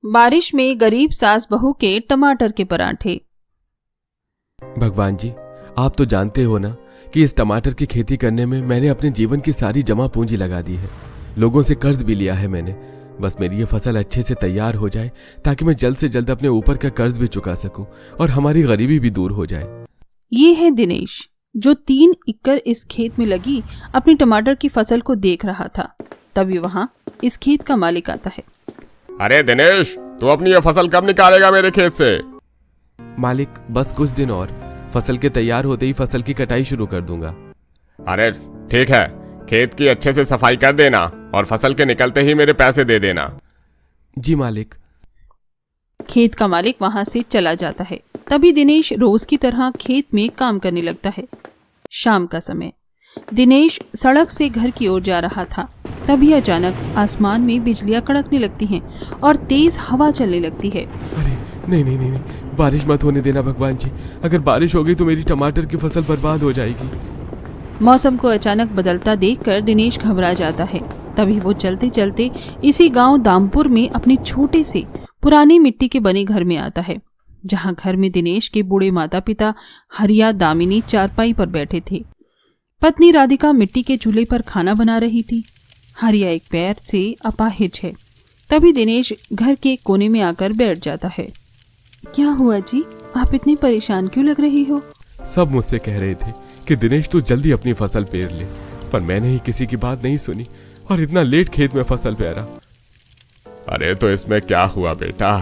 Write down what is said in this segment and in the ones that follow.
बारिश में गरीब सास बहू के टमाटर के पराठे। भगवान जी, आप तो जानते हो ना कि इस टमाटर की खेती करने में मैंने अपने जीवन की सारी जमा पूंजी लगा दी है। लोगों से कर्ज भी लिया है मैंने। बस मेरी ये फसल अच्छे से तैयार हो जाए ताकि मैं जल्द से जल्द अपने ऊपर का कर्ज भी चुका सकूं और हमारी गरीबी भी दूर हो जाए। ये है दिनेश, जो 3 एकड़ इस खेत में लगी अपनी टमाटर की फसल को देख रहा था। तभी वहाँ इस खेत का मालिक आता है। अरे दिनेश, तू अपनी ये फसल कब निकालेगा मेरे खेत से? मालिक, बस कुछ दिन और, फसल के तैयार होते ही फसल की कटाई शुरू कर दूंगा। अरे ठीक है, खेत की अच्छे से सफाई कर देना और फसल के निकलते ही मेरे पैसे दे देना। जी मालिक। खेत का मालिक वहां से चला जाता है। तभी दिनेश रोज की तरह खेत में काम करने लगता है। शाम का समय, दिनेश सड़क से घर की ओर जा रहा था। तभी अचानक आसमान में बिजलियां कड़कने लगती हैं और तेज हवा चलने लगती है। अरे नहीं नहीं नहीं नहीं, बारिश मत होने देना भगवान जी। अगर बारिश हो गई तो मेरी टमाटर की फसल बर्बाद हो जाएगी। मौसम को अचानक बदलता देखकर दिनेश घबरा जाता है। तभी वो चलते चलते इसी गांव दामपुर में अपने छोटे से पुराने मिट्टी के बने घर में आता है, जहां घर में दिनेश के बूढ़े माता पिता हरिया दामिनी चारपाई पर बैठे थे। पत्नी राधिका मिट्टी के चूल्हे पर खाना बना रही थी। हरिया एक पैर से अपाहिज है। तभी दिनेश घर के कोने में आकर बैठ जाता है। क्या हुआ जी, आप इतने परेशान क्यों लग रही हो? सब मुझसे कह रहे थे कि दिनेश तू जल्दी अपनी फसल पेर ले, पर मैंने ही किसी की बात नहीं सुनी और इतना लेट खेत में फसल पेरा। अरे तो इसमें क्या हुआ बेटा?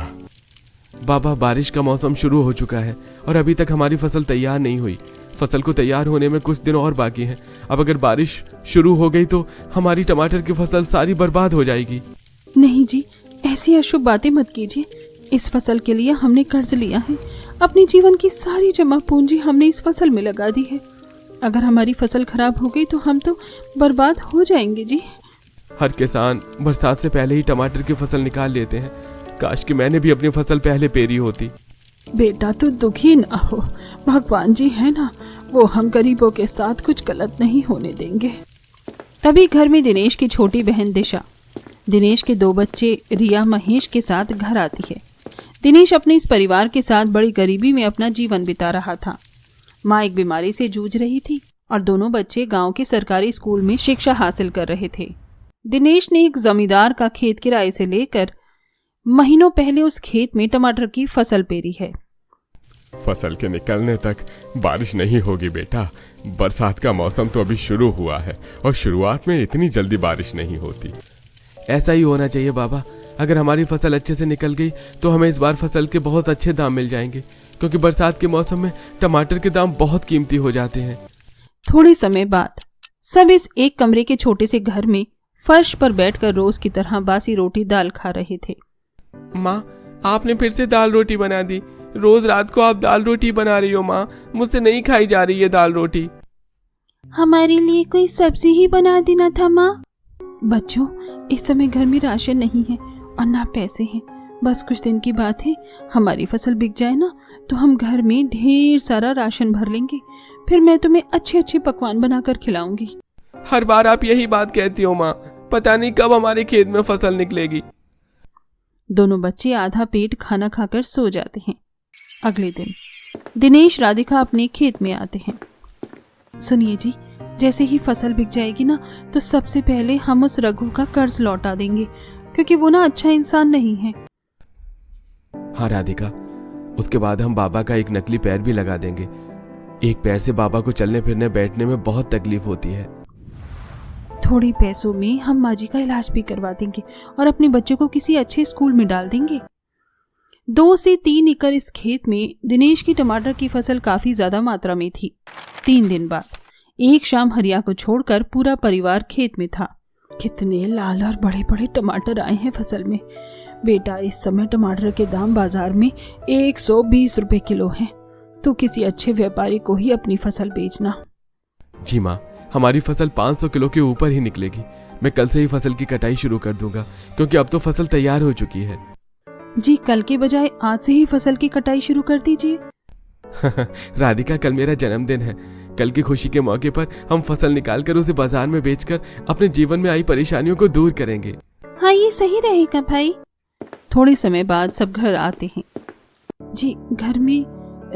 बाबा, बारिश का मौसम शुरू हो चुका है और अभी तक हमारी फसल तैयार नहीं हुई। फसल को तैयार होने में कुछ दिन और बाकी हैं। अब अगर बारिश शुरू हो गई तो हमारी टमाटर की फसल सारी बर्बाद हो जाएगी। नहीं जी, ऐसी अशुभ बातें मत कीजिए। इस फसल के लिए हमने कर्ज लिया है। अपने जीवन की सारी जमा पूंजी हमने इस फसल में लगा दी है। अगर हमारी फसल खराब हो गई तो हम तो बर्बाद हो जाएंगे जी। हर किसान बरसात से पहले ही टमाटर की फसल निकाल लेते हैं। काश कि मैंने भी अपनी फसल पहले पेरी होती। बेटा तू दुखी ना हो, भगवान जी है ना, वो हम गरीबों के साथ कुछ गलत नहीं होने देंगे। तभी घर में दिनेश की छोटी बहन दिशा, दिनेश के 2 बच्चे रिया महेश के साथ घर आती है। दिनेश अपने इस परिवार के साथ बड़ी गरीबी में अपना जीवन बिता रहा था। माँ एक बीमारी से जूझ रही थी और दोनों बच्चे गांव के सरकारी स्कूल में शिक्षा हासिल कर रहे थे। दिनेश ने एक जमींदार का खेत किराए से लेकर महीनों पहले उस खेत में टमाटर की फसल पेरी है। फसल के निकलने तक बारिश नहीं होगी बेटा। बरसात का मौसम तो अभी शुरू हुआ है और शुरुआत में इतनी जल्दी बारिश नहीं होती। ऐसा ही होना चाहिए बाबा। अगर हमारी फसल अच्छे से निकल गई तो हमें इस बार फसल के बहुत अच्छे दाम मिल जाएंगे, क्योंकि बरसात के मौसम में टमाटर के दाम बहुत कीमती हो जाते हैं। थोड़े समय बाद सब इस एक कमरे के छोटे से घर में फर्श पर बैठकर रोज की तरह बासी रोटी दाल खा रहे थे। माँ, आपने फिर से दाल रोटी बना दी। रोज रात को आप दाल रोटी बना रही हो माँ, मुझसे नहीं खाई जा रही है दाल रोटी। हमारे लिए कोई सब्जी ही बना देना था माँ। बच्चों, इस समय घर में राशन नहीं है और ना पैसे हैं। बस कुछ दिन की बात है, हमारी फसल बिक जाए ना तो हम घर में ढेर सारा राशन भर लेंगे। फिर मैं तुम्हें अच्छे अच्छे पकवान बनाकर खिलाऊंगी। हर बार आप यही बात कहती हो माँ। पता नहीं कब हमारे खेत में फसल निकलेगी। दोनों बच्चे आधा पेट खाना खाकर सो जाते हैं। अगले दिन दिनेश राधिका अपने खेत में आते हैं। सुनिए जी, जैसे ही फसल बिक जाएगी ना तो सबसे पहले हम उस रघु का कर्ज लौटा देंगे, क्योंकि वो ना अच्छा इंसान नहीं है। हाँ राधिका, उसके बाद हम बाबा का एक नकली पैर भी लगा देंगे। एक पैर से बाबा को चलने फिरने बैठने में बहुत तकलीफ होती है। थोड़े पैसों में हम माँ जी का इलाज भी करवा देंगे और अपने बच्चों को किसी अच्छे स्कूल में डाल देंगे। 2 से 3 एकड़ इस खेत में दिनेश की टमाटर की फसल काफी ज्यादा मात्रा में थी। 3 दिन बाद एक शाम हरिया को छोड़कर पूरा परिवार खेत में था। कितने लाल और बड़े बड़े टमाटर आए हैं फसल में। बेटा, इस समय टमाटर के दाम बाजार में 120 रुपए किलो हैं। तो किसी अच्छे व्यापारी को ही अपनी फसल बेचना। जी माँ, हमारी फसल 500 किलो के ऊपर ही निकलेगी। मैं कल से ही फसल की कटाई शुरू कर दूंगा, क्योंकि अब तो फसल तैयार हो चुकी है। जी, कल के बजाय आज से ही फसल की कटाई शुरू कर दीजिए। राधिका, कल मेरा जन्मदिन है। कल की खुशी के मौके पर हम फसल निकालकर उसे बाजार में बेचकर अपने जीवन में आई परेशानियों को दूर करेंगे। हाँ, ये सही रहेगा भाई। थोड़े समय बाद सब घर आते हैं। जी, घर में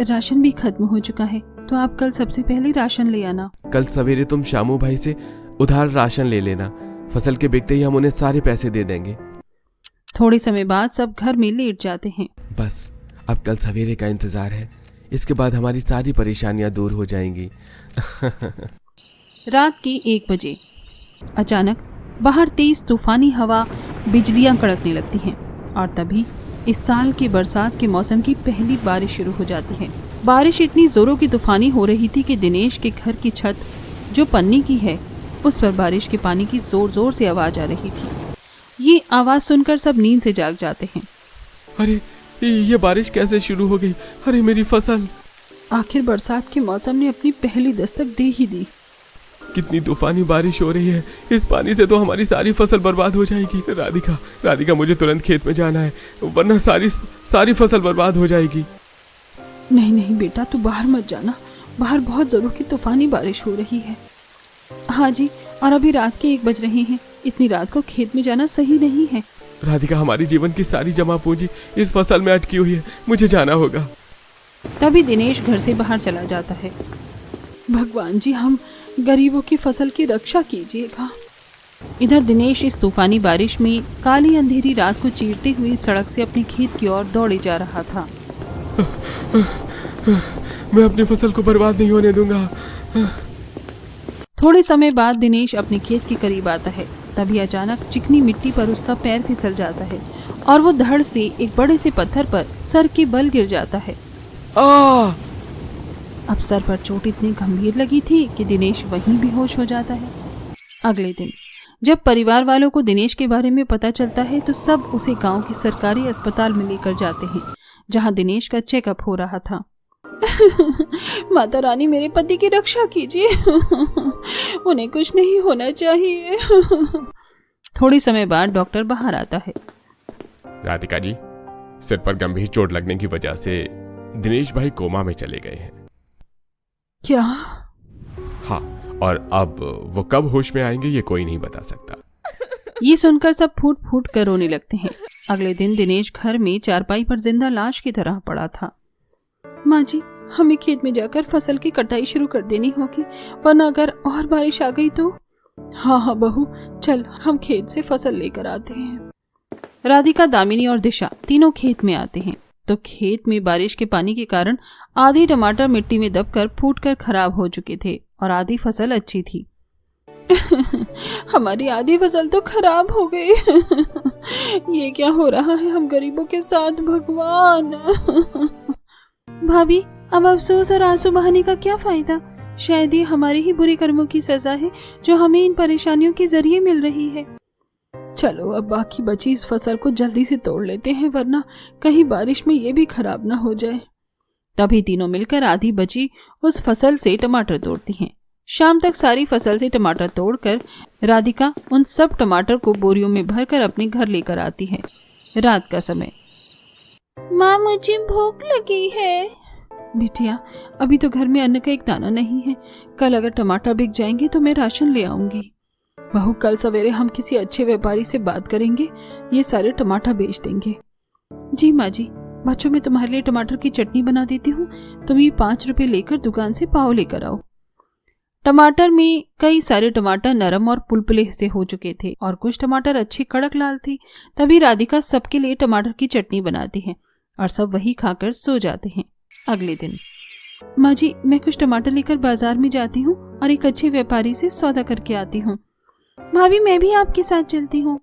राशन भी खत्म हो चुका है, तो आप कल सबसे पहले राशन ले आना। कल सवेरे तुम शामू भाई से उधार राशन ले लेना, फसल के बिकते ही हम उन्हें सारे पैसे दे देंगे। थोड़े समय बाद सब घर में लेट जाते हैं। बस अब कल सवेरे का इंतजार है, इसके बाद हमारी सारी परेशानियां दूर हो जाएंगी। रात के 1 बजे अचानक बाहर तेज तूफानी हवा, बिजलियां कड़कने लगती हैं और तभी इस साल के बरसात के मौसम की पहली बारिश शुरू हो जाती है। बारिश इतनी जोरों की तूफानी हो रही थी कि दिनेश के घर की छत जो पन्नी की है उस पर बारिश के पानी की जोर जोर से आवाज आ रही थी। ये आवाज सुनकर सब नींद से जाग जाते हैं। अरे ये बारिश कैसे शुरू हो गई? अरे मेरी फसल! आखिर बरसात के मौसम ने अपनी पहली दस्तक दे ही दी। कितनी तूफानी बारिश हो रही है, इस पानी से तो हमारी सारी फसल बर्बाद हो जाएगी। राधिका मुझे तुरंत खेत में जाना है, वरना सारी फसल बर्बाद हो जाएगी। नहीं बेटा, तू बाहर मत जाना, बाहर बहुत जोरों की तूफानी बारिश हो रही है। हाँ जी, और अभी रात के 1 बज रहे हैं, इतनी रात को खेत में जाना सही नहीं है। राधिका, हमारी जीवन की सारी जमा पूंजी इस फसल में अटकी हुई है, मुझे जाना होगा। तभी दिनेश घर से बाहर चला जाता है। भगवान जी, हम गरीबों की फसल की रक्षा कीजिएगा। इधर दिनेश इस तूफानी बारिश में काली अंधेरी रात को चीरते हुए सड़क से अपने खेत की ओर दौड़े जा रहा था। मैं अपनी फसल को बर्बाद नहीं होने दूंगा। थोड़े समय बाद दिनेश अपने खेत के करीब आता है। तभी अचानक चिकनी मिट्टी पर उसका पैर फिसल जाता है और वो धड़ से एक बड़े से पत्थर पर सर के बल गिर जाता है। अब सर पर चोट इतनी गंभीर लगी थी कि दिनेश वहीं बेहोश हो जाता है। अगले दिन जब परिवार वालों को दिनेश के बारे में पता चलता है तो सब उसे गांव के सरकारी अस्पताल में लेकर जाते हैं, जहां दिनेश का चेकअप हो रहा था। माता रानी, मेरे पति की रक्षा कीजिए, उन्हें कुछ नहीं होना चाहिए। थोड़ी समय बाद डॉक्टर बाहर आता है। राधिका जी, सिर पर गंभीर चोट लगने की वजह से दिनेश भाई कोमा में चले गए हैं। क्या? हाँ, और अब वो कब होश में आएंगे ये कोई नहीं बता सकता। ये सुनकर सब फूट फूट कर रोने लगते हैं। अगले दिन दिनेश घर में चारपाई पर जिंदा लाश की तरह पड़ा था। माँ जी, हमें खेत में जाकर फसल की कटाई शुरू कर देनी होगी, वरना अगर और बारिश आ गई तो। हाँ बहू, चल हम खेत से फसल लेकर आते हैं। राधिका, दामिनी और दिशा तीनों खेत में आते हैं तो खेत में बारिश के पानी के कारण आधी टमाटर मिट्टी में दबकर फूटकर खराब हो चुके थे और आधी फसल अच्छी थी। हमारी आधी फसल तो खराब हो गई। ये क्या हो रहा है हम गरीबों के साथ, भगवान। भाभी, अब अफसोस और आंसू बहाने का क्या फायदा? शायद ये हमारे ही बुरे कर्मों की सजा है जो हमें इन परेशानियों के जरिए मिल रही है। चलो अब बाकी बची इस फसल को जल्दी से तोड़ लेते हैं, वरना कहीं बारिश में ये भी खराब ना हो जाए। तभी तीनों मिलकर आधी बची उस फसल से टमाटर तोड़ती हैं। शाम तक सारी फसल से टमाटर तोड़कर राधिका उन सब टमाटर को बोरियों में भरकर अपने घर लेकर आती है। रात का समय। माँ, मुझे भूख लगी है। बिटिया, अभी तो घर में अन्न का एक दाना नहीं है, कल अगर टमाटर बिक जाएंगे तो मैं राशन ले आऊंगी। बहू, कल सवेरे हम किसी अच्छे व्यापारी से बात करेंगे, ये सारे टमाटर बेच देंगे। जी माँ जी, बच्चों मैं तुम्हारे लिए टमाटर की चटनी बना देती हूँ, तुम ये 5 रुपए लेकर दुकान से पाव लेकर आओ। टमाटर में कई सारे टमाटर नरम और पुलपुले से हो चुके थे और कुछ टमाटर अच्छे कड़क लाल थे। तभी राधिका सबके लिए टमाटर की चटनी बनाती है और सब वही खाकर सो जाते हैं। अगले दिन। माँ जी, मैं कुछ टमाटर लेकर बाजार में जाती हूँ और एक अच्छे व्यापारी से सौदा करके आती हूँ। भाभी, मैं भी आपके साथ चलती हूँ।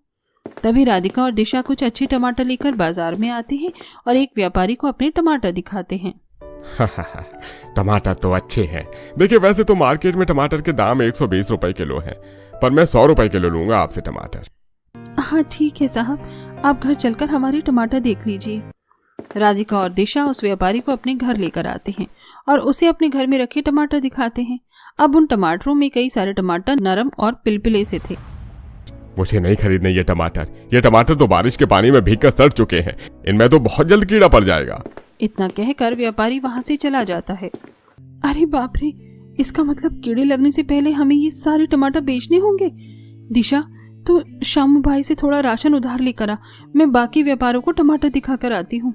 तभी राधिका और दिशा कुछ अच्छे टमाटर लेकर बाजार में आते हैं और एक व्यापारी को अपने टमाटर दिखाते हैं। टमाटर तो अच्छे हैं। देखिए, वैसे तो मार्केट में टमाटर के दाम 120 रुपए किलो हैं, पर मैं 100 रुपए किलो लूंगा आपसे टमाटर। हाँ ठीक है साहब, आप घर चलकर हमारे टमाटर देख लीजिए। राधिका और दिशा उस व्यापारी को अपने घर लेकर आते हैं और उसे अपने घर में रखे टमाटर दिखाते हैं। अब उन टमाटरों में कई सारे टमाटर नरम और पिलपिले से थे। मुझे नहीं खरीदने ये टमाटर तो बारिश के पानी में भीगकर सड़ चुके हैं, इनमें तो बहुत जल्द कीड़ा पड़ जाएगा। इतना कहकर व्यापारी वहां से चला जाता है। अरे बाप रे, इसका मतलब कीड़े लगने से पहले हमें ये सारे टमाटर बेचने होंगे। दिशा, तो शामू भाई से थोड़ा राशन उधार लेकर आ, मैं बाकी व्यापारों को टमाटर दिखाकर आती हूँ।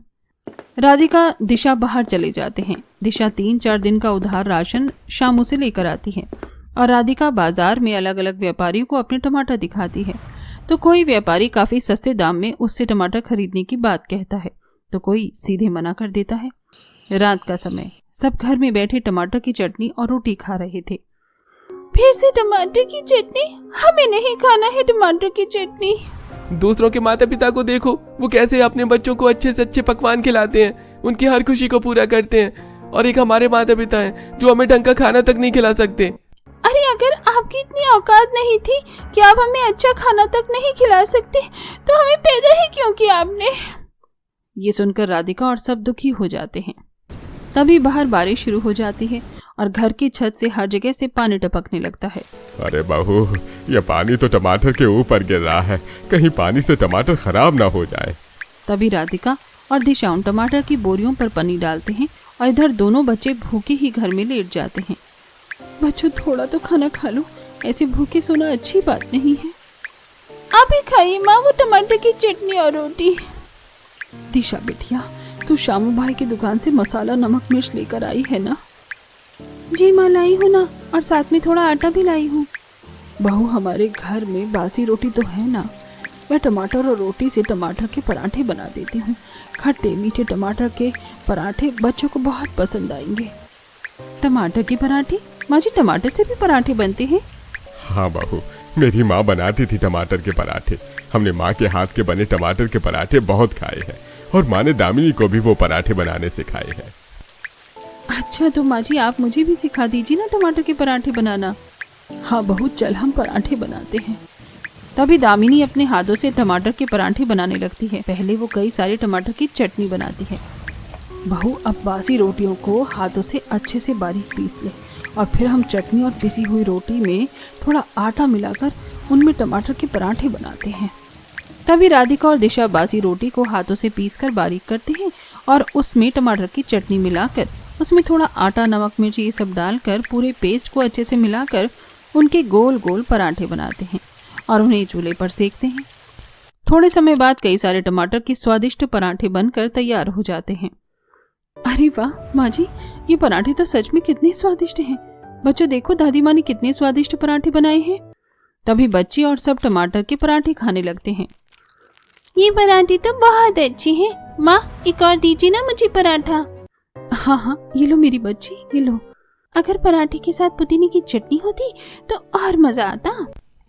राधिका दिशा बाहर चले जाते हैं। दिशा 3-4 दिन का उधार राशन शामू से लेकर आती है और राधिका बाजार में अलग अलग व्यापारियों को अपने टमाटर दिखाती है। तो कोई व्यापारी काफी सस्ते दाम में उससे टमाटर खरीदने की बात कहता है तो कोई सीधे मना कर देता है। रात का समय, सब घर में बैठे टमाटर की चटनी और रोटी खा रहे थे। फिर से टमाटर की चटनी? हमें नहीं खाना है टमाटर की चटनी। दूसरों के माता पिता को देखो, वो कैसे अपने बच्चों को अच्छे से अच्छे पकवान खिलाते हैं, उनकी हर खुशी को पूरा करते हैं। और एक हमारे माता पिता हैं जो हमें ढंग का खाना तक नहीं खिला सकते। अरे अगर आपकी इतनी औकात नहीं थी कि आप हमें अच्छा खाना तक नहीं खिला सकते तो हमें पैदा ही क्यों किया आपने? ये सुनकर राधिका और सब दुखी हो जाते हैं। तभी बाहर बारिश शुरू हो जाती है और घर की छत से हर जगह से पानी टपकने लगता है। अरे बहू, ये पानी तो टमाटर के ऊपर गिर रहा है, कहीं पानी से टमाटर खराब ना हो जाए। तभी राधिका और दिशा उन टमाटर की बोरियों पर पानी डालते हैं और इधर दोनों बच्चे भूखे ही घर में लेट जाते हैं। बच्चों थोड़ा तो खाना खा लो, ऐसे भूखे सोना अच्छी बात नहीं है। आप ही खाइए माँ वो टमाटर की चटनी और रोटी। दिशा बिटिया, तू शामू भाई की दुकान से मसाला नमक मिर्च लेकर आई है ना? जी माँ लाई हूँ ना, और साथ में थोड़ा आटा भी लाई हूँ। बहू हमारे घर में बासी रोटी तो है ना, मैं टमाटर और रोटी से टमाटर के पराठे बना देती हूँ। खट्टे मीठे टमाटर के पराठे बच्चों को बहुत पसंद आएंगे। टमाटर के पराठे? माँ जी टमाटर से भी पराठे बनते हैं? हाँ बहू, मेरी माँ बनाती थी टमाटर के पराठे। हमने माँ के हाथ के बने टमाटर के पराठे बहुत खाए हैं और माँ ने दामिनी को भी वो पराठे बनाने सिखाए हैं। अच्छा तो माँ जी आप मुझे भी सिखा दीजिए ना टमाटर के पराठे बनाना। हाँ बहू चल हम पराठे बनाते हैं। तभी दामिनी अपने हाथों से टमाटर के पराठे बनाने लगती है। पहले वो कई सारे टमाटर की चटनी बनाती है। बहू अब बासी रोटियों को हाथों से अच्छे से बारीक पीस ले और फिर हम चटनी और पिसी हुई रोटी में थोड़ा आटा मिलाकर उनमें टमाटर के पराठे बनाते हैं। तभी राधिका और दिशा बासी रोटी को हाथों से पीसकर बारीक करते हैं और उसमें टमाटर की चटनी मिलाकर उसमें थोड़ा आटा नमक मिर्च ये सब डालकर पूरे पेस्ट को अच्छे से मिलाकर उनके गोल गोल पराठे बनाते हैं और उन्हें चूल्हे पर सेकते हैं। थोड़े समय बाद कई सारे टमाटर के स्वादिष्ट पराठे बनकर तैयार हो जाते हैं। अरे वाह माँ जी, ये पराठे तो सच में कितने स्वादिष्ट हैं। बच्चों देखो दादी माँ ने कितने स्वादिष्ट पराठे बनाए हैं। तभी बच्चे और सब टमाटर के पराठे खाने लगते हैं। ये पराठे तो बहुत अच्छे हैं माँ, एक और दीजिए ना मुझे पराठा। हाँ हाँ ये लो मेरी बच्ची, ये लो। अगर पराठे के साथ पुदीने की चटनी होती तो और मजा आता।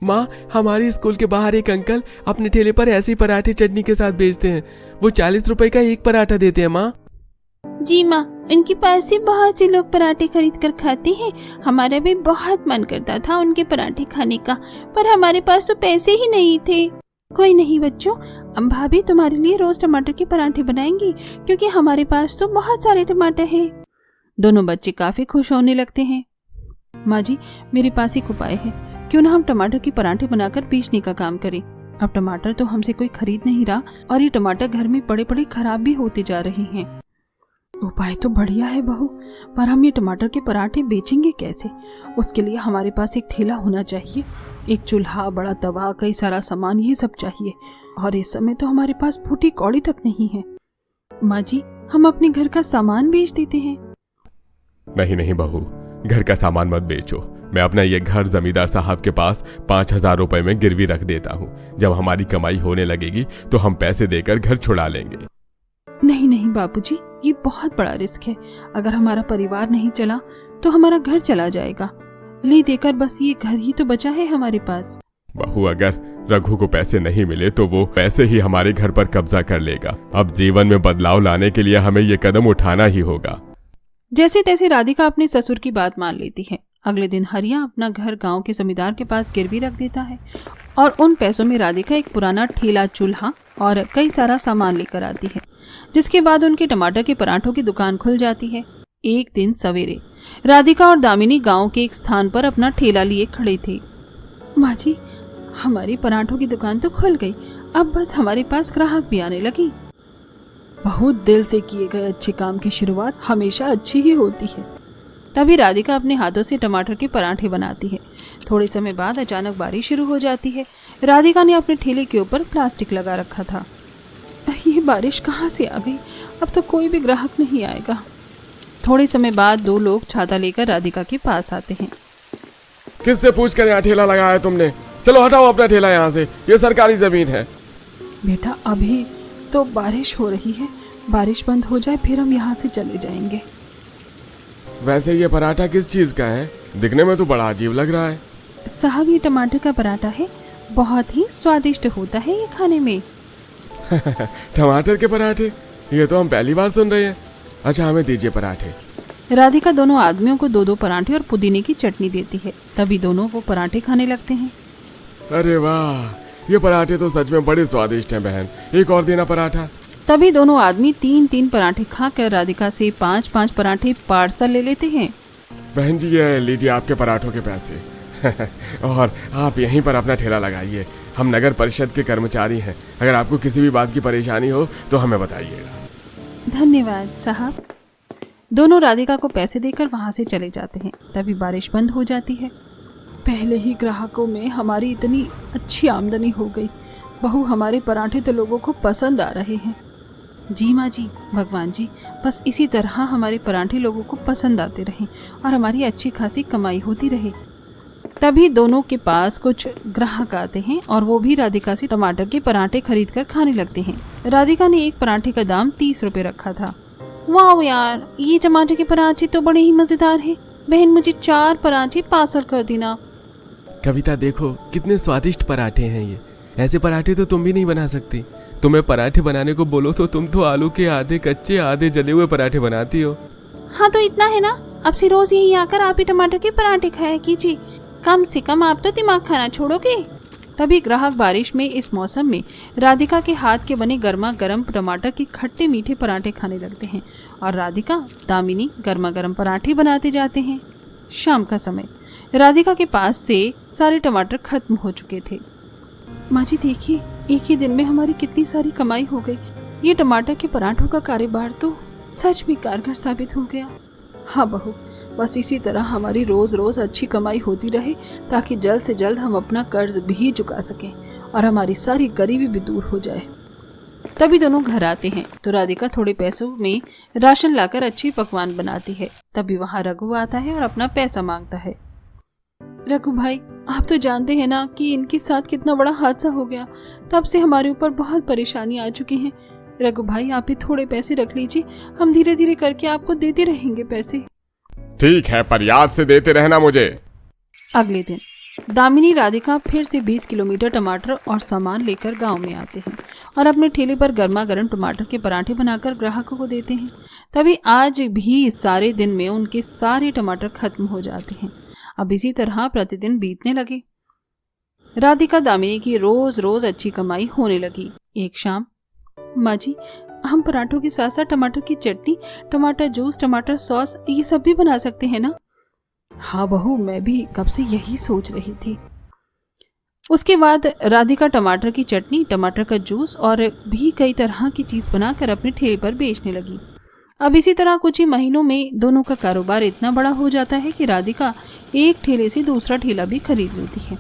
माँ हमारे स्कूल के बाहर एक अंकल अपने ठेले पर ऐसे ही पराठे चटनी के साथ बेचते हैं। वो 40 रुपए का एक पराठा देते हैं माँ। जी माँ, इनके पास से बहुत से लोग पराठे खरीद कर खाते हैं। हमारा भी बहुत मन करता था उनके पराठे खाने का, पर हमारे पास तो पैसे ही नहीं थे। कोई नहीं बच्चों, हम भाभी तुम्हारे लिए रोज टमाटर के पराठे बनाएंगी क्योंकि हमारे पास तो बहुत सारे टमाटर हैं। दोनों बच्चे काफी खुश होने लगते हैं। माँ जी मेरे पास एक उपाय है, क्यों ना हम टमाटर के पराठे बनाकर बेचने का काम करें। अब टमाटर तो हमसे कोई खरीद नहीं रहा और ये टमाटर घर में पड़े पड़े खराब भी होते जा रहे हैं। उपाय तो बढ़िया है बहू, पर हम ये टमाटर के पराठे बेचेंगे कैसे? उसके लिए हमारे पास एक ठेला होना चाहिए, एक चूल्हा, बड़ा तवा, कई सारा सामान, ये सब चाहिए। और इस समय तो हमारे पास फूटी कौड़ी तक नहीं है। माँ जी हम अपने घर का सामान बेच देते हैं। नहीं नहीं बहू, घर का सामान मत बेचो। मैं अपना ये घर जमींदार साहब के पास 5000 रुपए में गिरवी रख देता हूँ। जब हमारी कमाई होने लगेगी तो हम पैसे देकर घर छुड़ा लेंगे। नहीं नहीं बापूजी, ये बहुत बड़ा रिस्क है। अगर हमारा परिवार नहीं चला तो हमारा घर चला जाएगा। ले देकर बस ये घर ही तो बचा है हमारे पास। बहू अगर रघु को पैसे नहीं मिले तो वो पैसे ही हमारे घर पर कब्जा कर लेगा। अब जीवन में बदलाव लाने के लिए हमें ये कदम उठाना ही होगा। जैसे तैसे राधिका अपने ससुर की बात मान लेती है। अगले दिन हरिया अपना घर गांव के जमींदार के पास गिरवी रख देता है और उन पैसों में राधिका एक पुराना ठेला, चूल्हा और कई सारा सामान लेकर आती है, जिसके बाद उनके टमाटर के पराठों की दुकान खुल जाती है। एक दिन सवेरे राधिका और दामिनी गांव के एक स्थान पर अपना ठेला लिए खड़े थे। माँ जी हमारी पराठों की दुकान तो खुल गई, अब बस हमारे पास ग्राहक भी आने लगी। बहुत दिल से किए गए अच्छे काम की शुरुआत हमेशा अच्छी ही होती है। तभी राधिका अपने हाथों से टमाटर के पराठे बनाती है। थोड़े समय बाद अचानक बारिश शुरू हो जाती है। राधिका ने अपने ठेले के ऊपर प्लास्टिक लगा रखा था। ये बारिश कहाँ से आ गई, अब तो कोई भी ग्राहक नहीं आएगा। थोड़े समय बाद दो लोग छाता लेकर राधिका के पास आते हैं। किससे पूछ कर यहाँ ठेला लगाया तुमने? चलो हटाओ अपना ठेला यहाँ से, ये सरकारी जमीन है। बेटा अभी तो बारिश हो रही है, बारिश बंद हो जाए फिर हम यहाँ से चले जाएंगे। वैसे ये पराठा किस चीज का है? दिखने में तो बड़ा अजीब लग रहा है। साहब ये टमाटर का पराठा है, बहुत ही स्वादिष्ट होता है ये खाने में। टमाटर के पराठे? ये तो हम पहली बार सुन रहे हैं। अच्छा हमें दीजिए पराठे। राधिका दोनों आदमियों को दो दो पराठे और पुदीने की चटनी देती है। तभी दोनों वो पराठे खाने लगते हैं। अरे वाह, ये पराठे तो सच में बड़े स्वादिष्ट हैं बहन, एक और देना पराठा। तभी दोनों आदमी 3-3 पराठे खाकर राधिका से 5-5 पराठे पार्सल ले लेते हैं। बहन जी ये लीजिए आपके पराठों के पैसे। और आप यहीं पर अपना ठेला लगाइए, हम नगर परिषद के कर्मचारी हैं। अगर आपको किसी भी बात की परेशानी हो तो हमें बताइएगा। धन्यवाद साहब। दोनों राधिका को पैसे देकर वहां से चले जाते हैं। तभी बारिश बंद हो जाती है। पहले ही ग्राहकों में हमारी इतनी अच्छी आमदनी हो गई, बहू हमारे पराठे तो लोगों को पसंद आ रहे हैं। जी माँ जी, भगवान जी बस इसी तरह हमारे पराठे लोगों को पसंद आते रहें और हमारी अच्छी खासी कमाई होती रहे। तभी दोनों के पास कुछ ग्राहक आते हैं और वो भी राधिका से टमाटर के पराठे खरीद कर खाने लगते हैं। राधिका ने एक पराठे का दाम 30 रुपए रखा था। वाह यार, ये टमाटर के पराठे तो बड़े ही मजेदार हैं। बहन मुझे 4 पराठे पार्सल कर देना। कविता देखो कितने स्वादिष्ट पराठे हैं ये। ऐसे पराठे तो तुम भी नहीं बना सकती। तुम्हें पराठे बनाने को बोलो तो तुम तो आलू के आधे कच्चे आधे जले हुए पराठे बनाती हो। हाँ तो इतना है ना, अब से रोज यही आकर आप ही टमाटर के पराठे खाया कीजिए। कम से कम आप तो दिमाग खाना छोड़ोगे। तभी ग्राहक बारिश में इस मौसम में राधिका के हाथ के बने गर्मा गर्म टमाटर के खट्टे मीठे पराठे खाने लगते हैं और राधिका दामिनी गर्मा गर्म पराठे बनाते जाते हैं। शाम का समय, राधिका के पास से सारे टमाटर खत्म हो चुके थे। माँ जी देखिए, एक ही दिन में हमारी कितनी सारी कमाई हो गई। ये टमाटर के पराठों का कारोबार तो सच में कारगर साबित हो गया। हाँ बहू, बस इसी तरह हमारी रोज रोज अच्छी कमाई होती रहे ताकि जल्द से जल्द हम अपना कर्ज भी चुका सकें और हमारी सारी गरीबी भी दूर हो जाए। तभी दोनों घर आते हैं तो राधिका थोड़े पैसों में राशन लाकर अच्छे पकवान बनाती है। तभी वहाँ रघु आता है और अपना पैसा मांगता है। रघु भाई, आप तो जानते हैं ना कि इनके साथ कितना बड़ा हादसा हो गया, तब से हमारे ऊपर बहुत परेशानी आ चुकी है। रघु भाई आप ही थोड़े पैसे रख लीजिए, हम धीरे धीरे करके आपको देते रहेंगे पैसे। ठीक है, पर याद से देते रहना मुझे। अगले दिन दामिनी राधिका फिर से 20 किलोमीटर टमाटर और सामान लेकर गांव में आते हैं और अपने ठेले पर गर्मा गर्म टमाटर के पराठे बनाकर ग्राहकों को देते हैं। तभी आज भी सारे दिन में उनके सारे टमाटर खत्म हो जाते हैं। अब इसी तरह प्रतिदिन बीतने लगे। राधिका दामिनी की रोज रोज अच्छी कमाई होने लगी। एक शाम, माँ जी हम पराठों के साथ साथ टमाटर की चटनी, टमाटर जूस, टमाटर सॉस ये सब भी बना सकते हैं ना? हाँ बहू, मैं भी कब से यही सोच रही थी। उसके बाद राधिका टमाटर की चटनी, टमाटर का जूस और भी कई तरह की चीज बनाकर अपने ठेले पर बेचने लगी। अब इसी तरह कुछ ही महीनों में दोनों का कारोबार इतना बड़ा हो जाता है कि राधिका एक ठेले से दूसरा ठेला भी खरीद लेती है।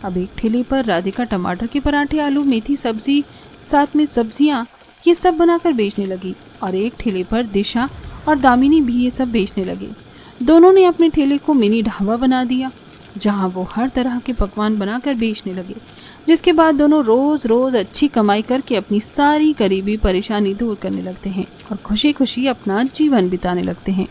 अब एक ठेले पर राधिका टमाटर के पराठे, आलू, मेथी सब्जी, साथ में सब्जियां ये सब बनाकर बेचने लगी और एक ठेले पर दिशा और दामिनी भी ये सब बेचने लगे। दोनों ने अपने ठेले को मिनी ढाबा बना दिया जहां वो हर तरह के पकवान बनाकर बेचने लगे, जिसके बाद दोनों रोज रोज अच्छी कमाई करके अपनी सारी गरीबी परेशानी दूर करने लगते हैं और खुशी खुशी अपना जीवन बिताने लगते हैं।